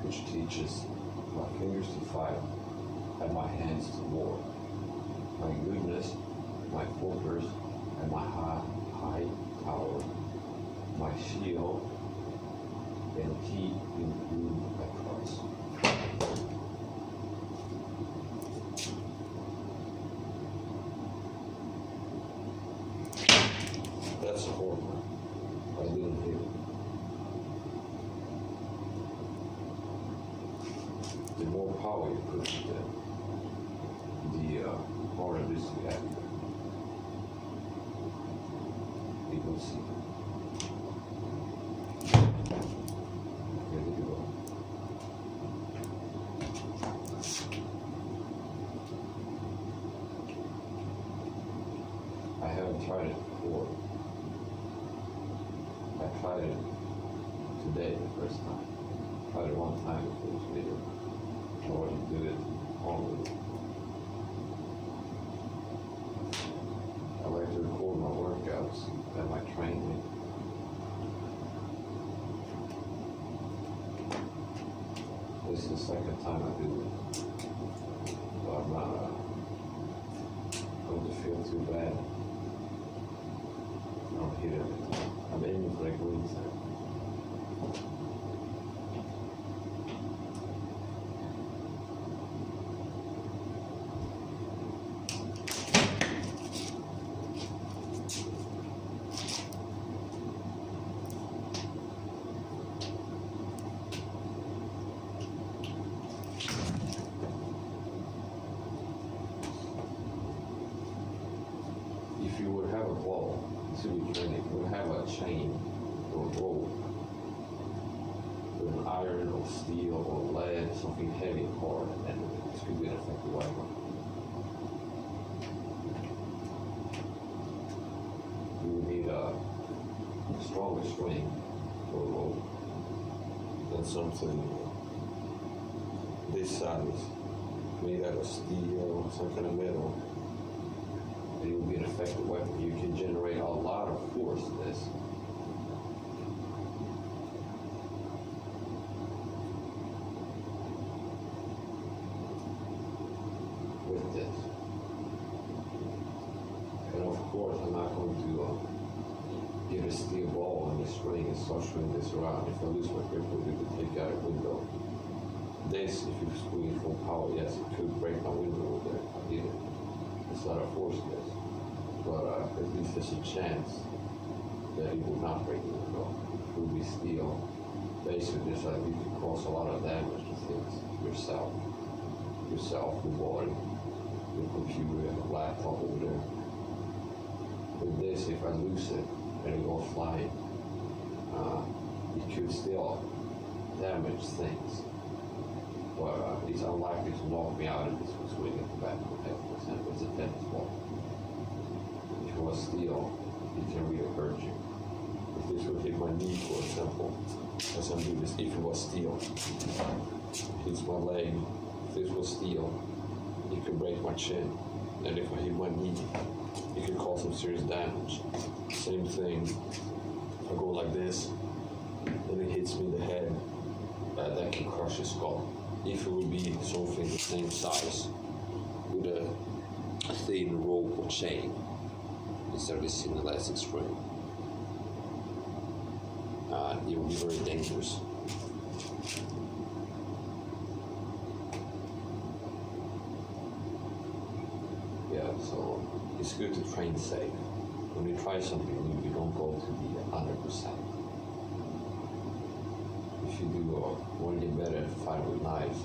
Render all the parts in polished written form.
which teaches my fingers to fight and my hands to war, my goodness, my fortress, and my high tower, my shield, and teeth in whom I trust. That's a horrible. I didn't hear it. The more power you put to them, the harder it is to activate. You will see. Here we go. I haven't tried it before. I tried it today the first time. Tried it one time before this video. I want to do it only. I like to record my workouts and my training. This is the second time I do it. So I'm not going to feel too bad. I don't hit it. I'm aiming for a green time. If you would have a ball to be training, you would have a chain or rope with an iron or steel or lead, something heavy and hard, and this could be an effective weapon. You would need a stronger string or rope than something this size, made out of steel or some kind of metal. It will be an effective weapon. You can generate a lot of force with this. With this. And of course, I'm not going to get a steel ball on the string and start swinging this around. If I lose my grip, it could take out a window. This, if you swing it full power, yes, it could break my window over there if I hit it. It's not a force this, but at least there's a chance that it will not break the window. It will be steel. Basically, it's like you can cause a lot of damage to things yourself, your body, your computer, and a laptop over there. With this, if I lose it and it goes flying, it could still damage things. But it's unlikely to knock me out if this was swinging at the back of my head, for example. It's a tennis ball. If it was steel, it can really hurt you. If this would hit my knee, for example, as I'm doing this, if it was steel, hits my leg, if this was steel, it could break my chin. And if I hit my knee, it could cause some serious damage. Same thing, if I go like this, and it hits me in the head, that can crush your skull. If it would be something the same size with a thin rope or chain instead of this thin elastic string, it would be very dangerous. Yeah, so it's good to train safe. When you try something new, you don't go to the 100%. If you do want to get better at fighting with knives,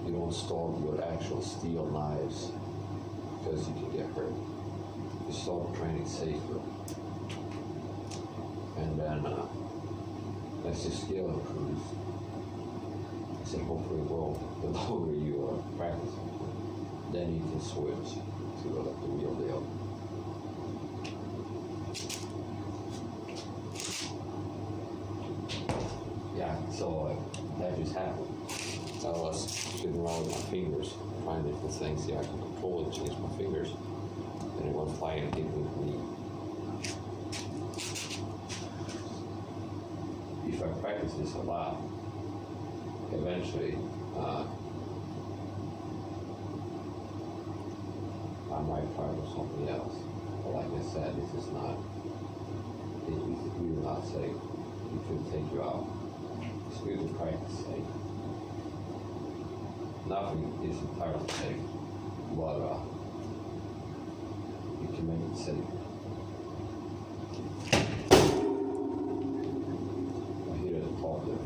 you don't start with actual steel knives because you can get hurt. You start training safer. And then as your skill improves, I said hopefully the longer you practice, then you can switch to the real deal. Yeah, so that just happened. I was sitting around with my fingers, trying different things. Yeah, I can control it, change my fingers, and it went flying and hit me with me. If I practice this a lot, eventually, I might try with something else. But like I said, this is not, we will not say it should take you out. It's good to practice safe. Nothing is entirely safe, but you can make it safe. I hear the top there.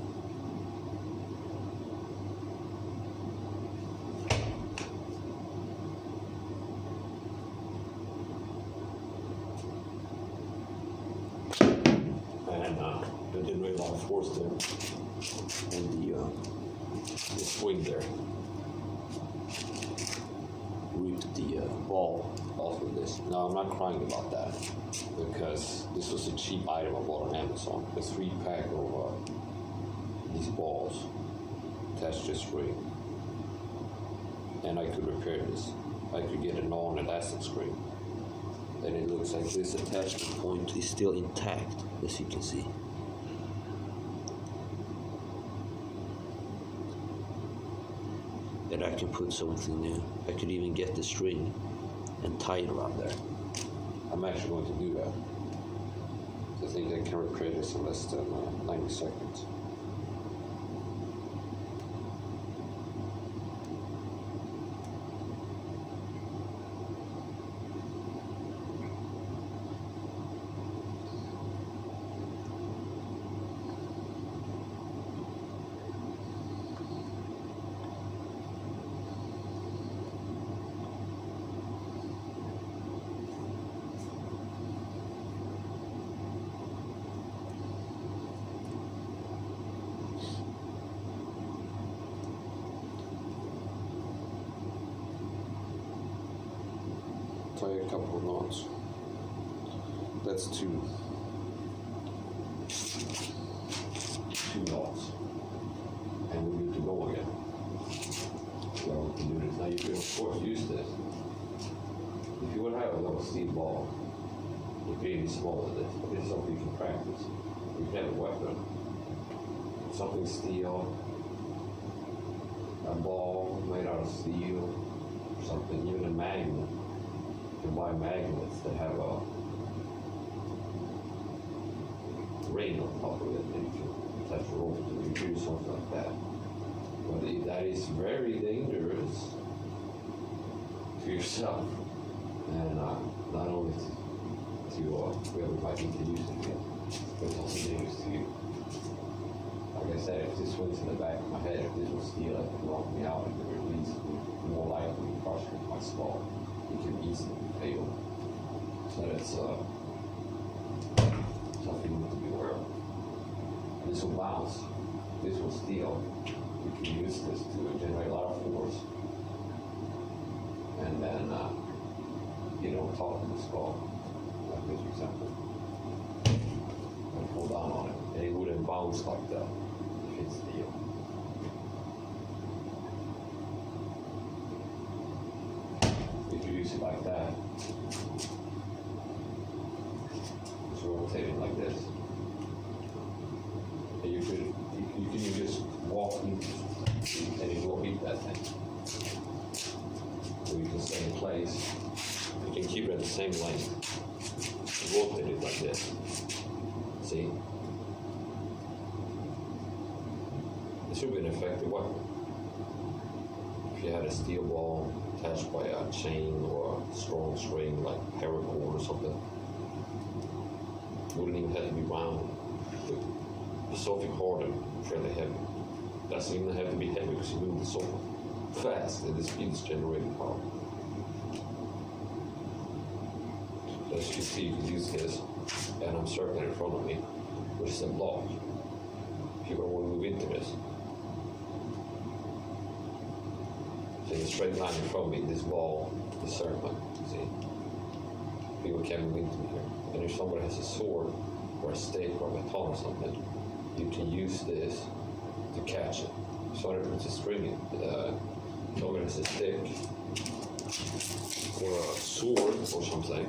And there didn't really a lot of force there. And the swing there ripped the ball off of this. Now I'm not crying about that because this was a cheap item I bought on Amazon. A 3-pack of these balls attached to a string. And I could repair this. I could get a non-elastic string. And it looks like this attachment point is still intact, as you can see. And I can put something new. I could even get the string and tie it around there. I'm actually going to do that. I think I can repair this in less than 90 seconds. Tie a couple of knots. That's two knots, and we're good to go again. So we can do this. Now you can of course use this. If you would have a little steel ball, it's really small with this, but this is something you can practice. You can have a weapon, something steel, a ball made out of steel, something, even a magnet. You buy magnets that have a ring on top of it that you can attach a rope to. You can do something like that. But that is very dangerous to yourself, and not only to everybody to use it again, but it's also dangerous to you. Like I said, if this went in the back of my head, if this was steel, it could knock me out, it could at least be more likely to crush my skull. It can easily fail. So that's something you need to be aware of. This will bounce. This will steel. You can use this to generate a lot of force. And then, top of the skull, like this example. And pull down on it. And it wouldn't bounce like that if it's steel. If you use it like that, just rotate it like this. And you can just walk into it and it will beat that thing. So you can stay in place. You can keep it at the same length. Rotate it like this. See? This would be an effective weapon. If you had a steel ball attached by a chain or a strong string like paracord or something, it wouldn't even have to be round. It's something hard and fairly heavy. It doesn't even have to be heavy because you move it so fast and the speed is generating power. As you can see, you can use this, and I'm circling in front of me, which is a block. If you want to move into this, so in a straight line in front of me, this ball is circling. See, people can't move into me here. And if somebody has a sword or a stake or a baton or something, you can use this to catch it. So if it's a string, somebody has a stick or a sword or something.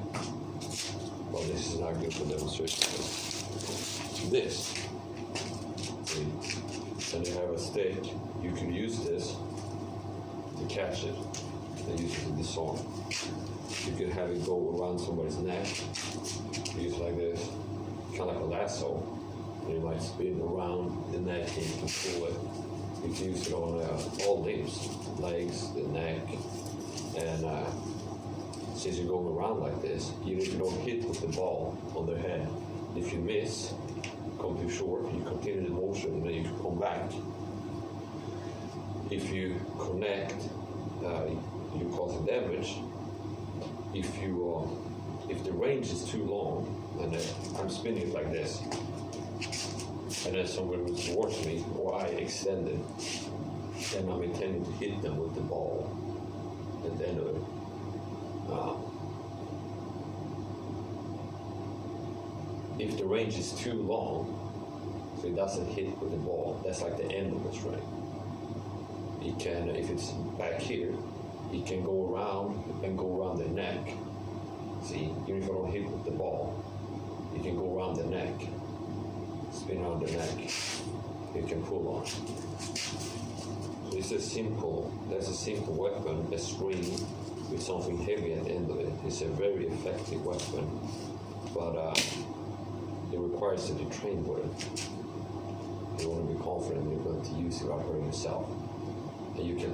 Well, this is not good for demonstration. This, see, and you have a stick, you can use this to catch it and use it to disarm. You can have it go around somebody's neck, use it like this, kind of like a lasso, and you might spin around the neck and you can pull it. You can use it on all limbs, legs, the neck, and since you're going around like this, even if you don't hit with the ball on their head, if you miss, come too short, you continue the motion and then you can come back. If you connect, you cause damage. If the range is too long, and I'm spinning it like this, and then somebody moves towards me, or I extend it, then I'm intending to hit them with the ball at the end of it. If the range is too long, so it doesn't hit with the ball, that's like the end of the string. It can, if it's back here, it can go around and go around the neck. See, even if I don't hit with the ball, it can go around the neck, spin around the neck. It can pull on. So it's that's a simple weapon, a string with something heavy at the end of it. It's a very effective weapon, but it requires that you train with it. You want to be confident you're going to use it without hurting yourself. And you can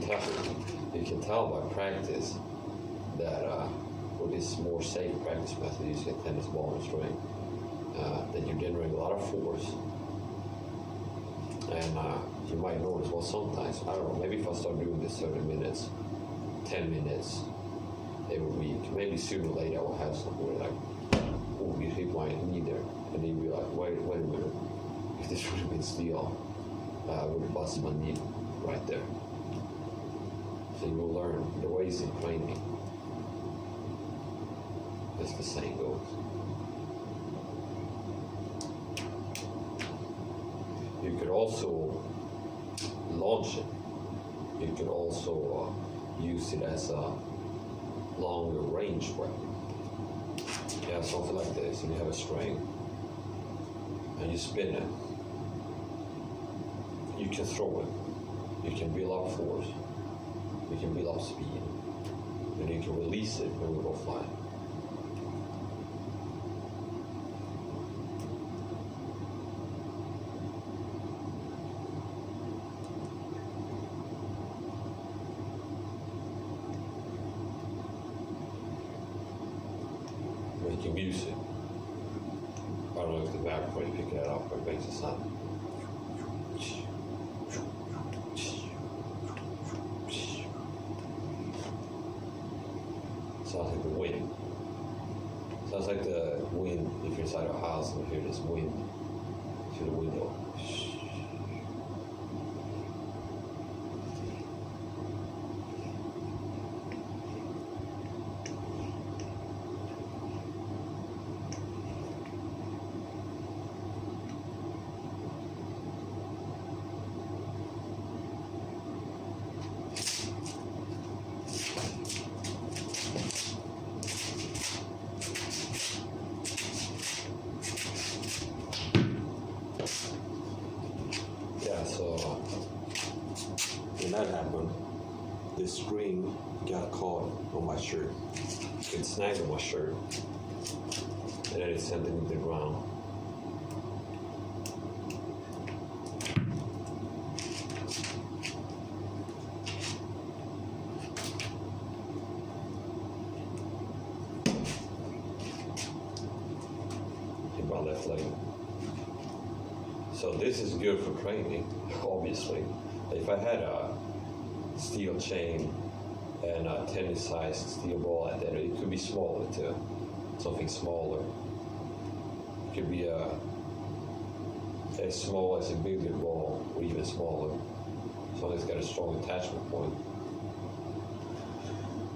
tell by practice that with this more safe practice method, using a tennis ball and string, that you're generating a lot of force. And you might notice, well, sometimes, I don't know, maybe if I start doing this 30 minutes, 10 minutes every week, maybe sooner or later I will have somebody like, oh, you hit my knee there. And he'd be like, wait a minute, if this would have been steel, I would have busted my knee right there. So you will learn the ways in training, as the saying goes. You could also launch it. You could also use it as a longer range weapon. Yeah, something like this, and you have a string, and you spin it. You can throw it. You can build up force. You can build up speed. And you can release it when we go flying. Making music. I don't know if the background is picking that up, but it makes a sound. Sounds like the wind. Sounds like the wind if you're inside a house and you hear this wind through the window. So when that happened, the string got caught on my shirt. It snagged on my shirt, and then it sent it into the ground. Hit my left leg. So this is good for training, obviously. If I had a steel chain and a tennis-sized steel ball at that, it could be smaller too, something smaller. It could be as small as a billiard ball, or even smaller. So it's got a strong attachment point.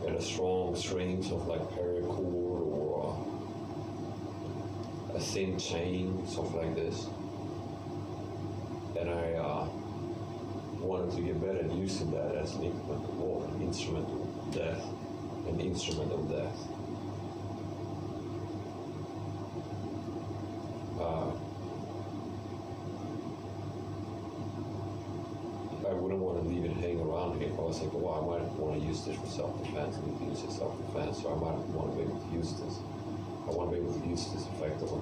And a strong string, something like paracord, or a thin chain, something like this. And I wanted to get better at using that as an implement of war, an instrument of death, an instrument of death. was thinking, well, I might want to use this for self-defense. I need to use it self-defense, so I might want to be able to use this. I want to be able to use this effectively.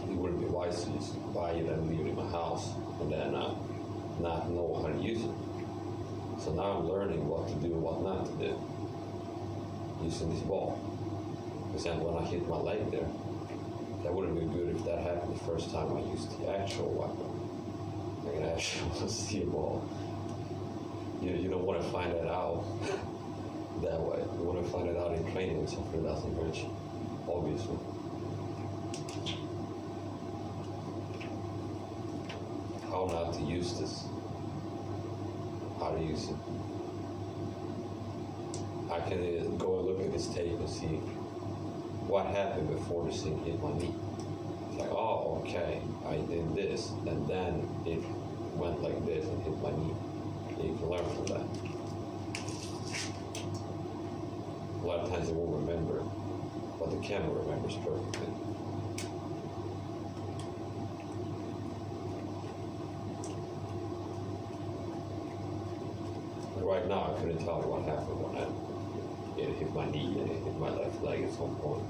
It wouldn't be wise to just buy it and leave it in my house and then not know how to use it. So now I'm learning what to do and what not to do using this ball. For example, when I hit my leg there, that wouldn't be good if that happened the first time I used the actual weapon, like an actual steel ball. You don't want to find that out that way. You want to find it out in training with something that doesn't hurt you, obviously. How not to use this, how to use it. I can go and look at this tape and see what happened before this thing hit my knee. It's like, oh, okay, I did this, and then it went like this and hit my knee. You can learn from that. A lot of times they won't remember, but the camera remembers perfectly. Right now, I couldn't tell you what happened when it hit my knee and it hit my left leg at some point.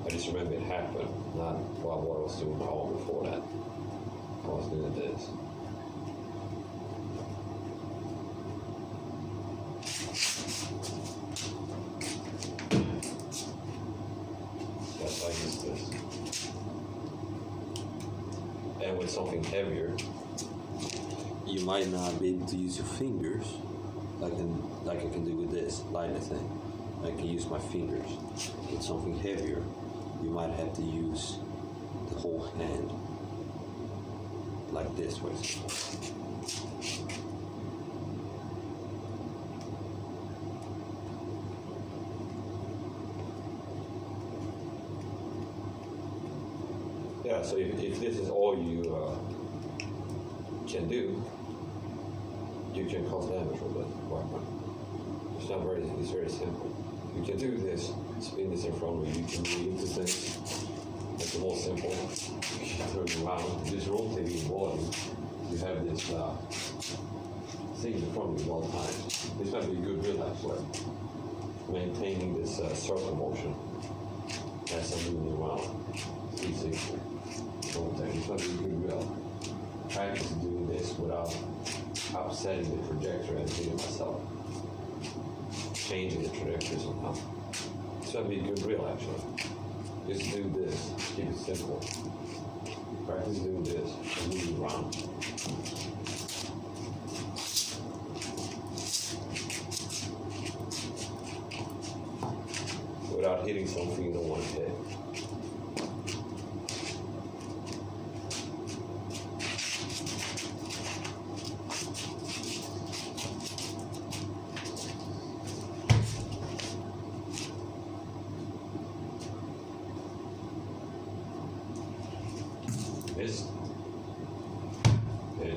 I just remember it happened, not what I was doing my own before that. I was doing this. That's how I use this. And with something heavier, you might not be able to use your fingers like I can do with this lighter thing. I can use my fingers. With something heavier, you might have to use the whole hand, like this, for example. Yeah, so if this is all you can do, you can cause damage with it. It's very simple. You can do this, spin this in front of you, you can move into things. It's the most simple. You can turn it around, just rotate your body. You have this thing in front of you at all times. This might be a good drill actually. Maintaining this circle motion as I'm moving around. 360. Rotate. This might be a good drill. Practice doing this without upsetting the trajectory and hitting myself. Changing the trajectory somehow. This might be a good drill actually. Just do this. Keep it simple. Practice doing this and move around. Without hitting something you don't want to hit. This, okay,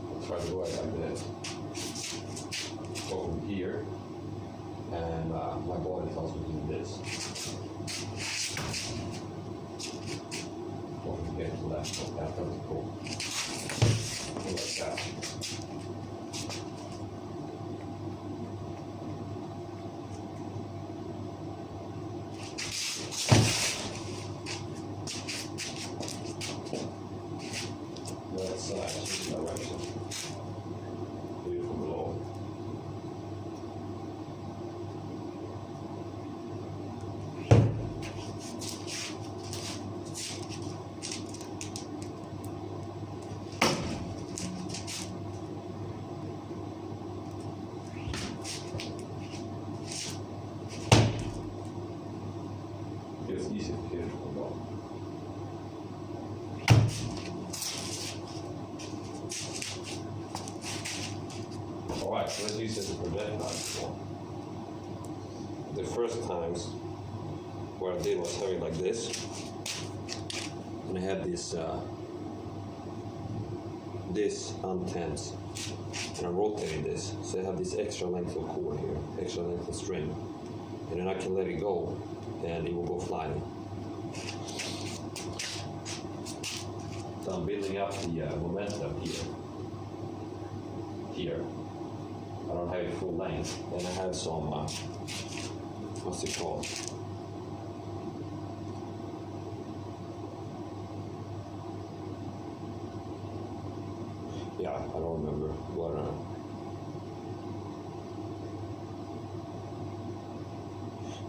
I'll try to do it like this. Go from here, and my body tells me to do this. Go from here to the left, like that, that's cool. Like that. Direction. Do it from below. It's easy to hit it from below. Alright, so let's use this as a projectile. The first times what I did was have it like this, and I had this this untense, and I rotated this, so I have this extra length of cord here, extra length of string, and then I can let it go, and it will go flying. Down I'm building up the momentum here. I don't have it full length. Then I have some, what's it called? Yeah, I don't remember what.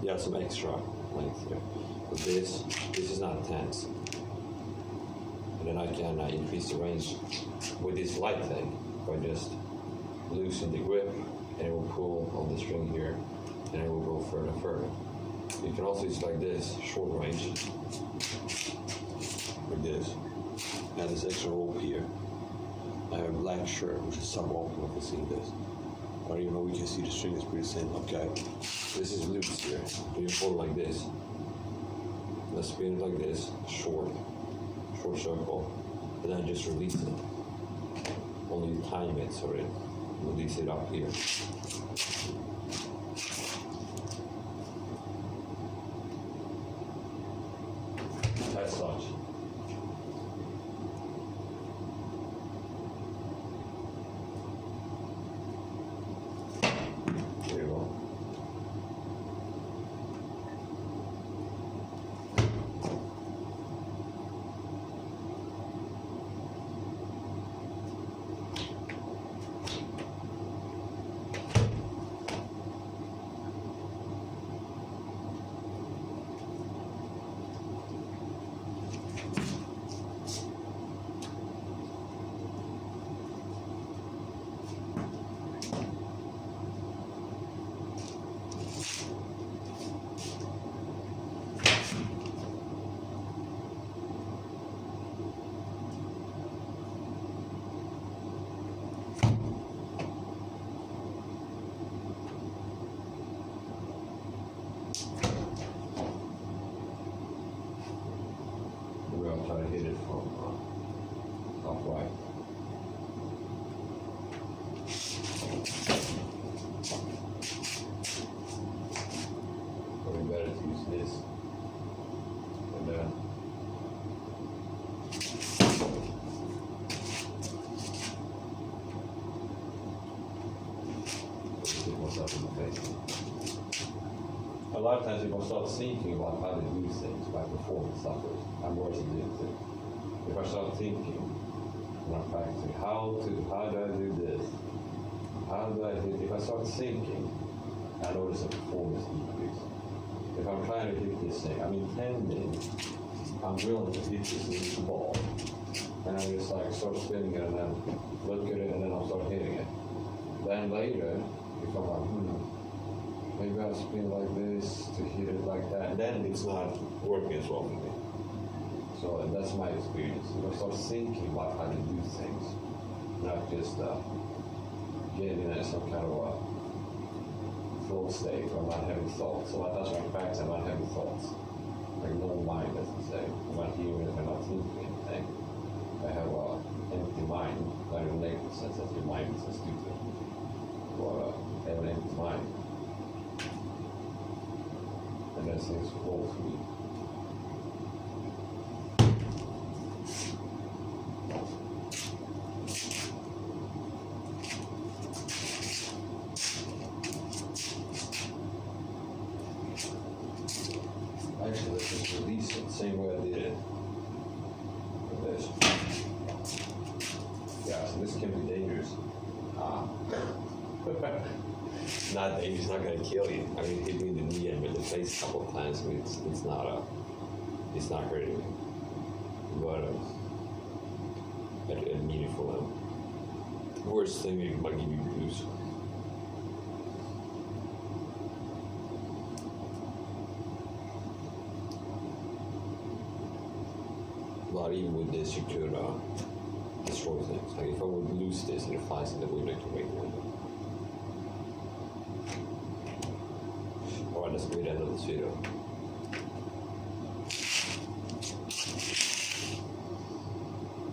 Yeah, some extra length here. But this is not tense. And then I can increase the range with this light thing by just loosen the grip, and it will pull on the string here, and it will go further and further. You can also use like this, short range, like this, and this extra rope here. I have a black shirt, which is suboptimal for seeing this. Or even though we can see the string is pretty thin. Okay, this is loose here. You pull like this. Let's spin it like this, short circle, and then just release it. Only time it so it release it up here. As such. There you go. I'll try to hit it from upright. Probably better to use this. And then hit myself in the face. A lot of times people start thinking about how to do things, my performance suffers. I'm worse at doing things. If I start thinking, when I'm practicing, how do I do this? How do I do? If I start thinking, I notice a performance decrease. If I'm trying to hit this thing, I'm intending, I'm willing to hit this ball, and I just like start spinning it and then look at it and then I'll start hitting it. Then later, if I'm like, maybe I'll spin like this to hit it like that, and then it's not working as well for me. So that's my experience. If I start thinking about how to do things, not just getting in some kind of a flow state where I'm not having thoughts. So that's why in practice I'm not having thoughts. Like no mind, as you say. I'm not hearing it, I'm not thinking anything. I have an empty mind, not in a negative sense that your mind is so stupid. But I have an empty mind. And then things flow through me. Actually, let's just release it the same way I did it with this. Yeah, so this can be dangerous. Not dangerous, not going to kill you. I mean, hit me in the knee and in the face a couple of times. I mean, it's not hurting me. But a meaningful worst thing it might give you bruise. But even with this, you could destroy things. Like if I would lose this and it flies in the window, it can break the window. Alright, let's read that little video.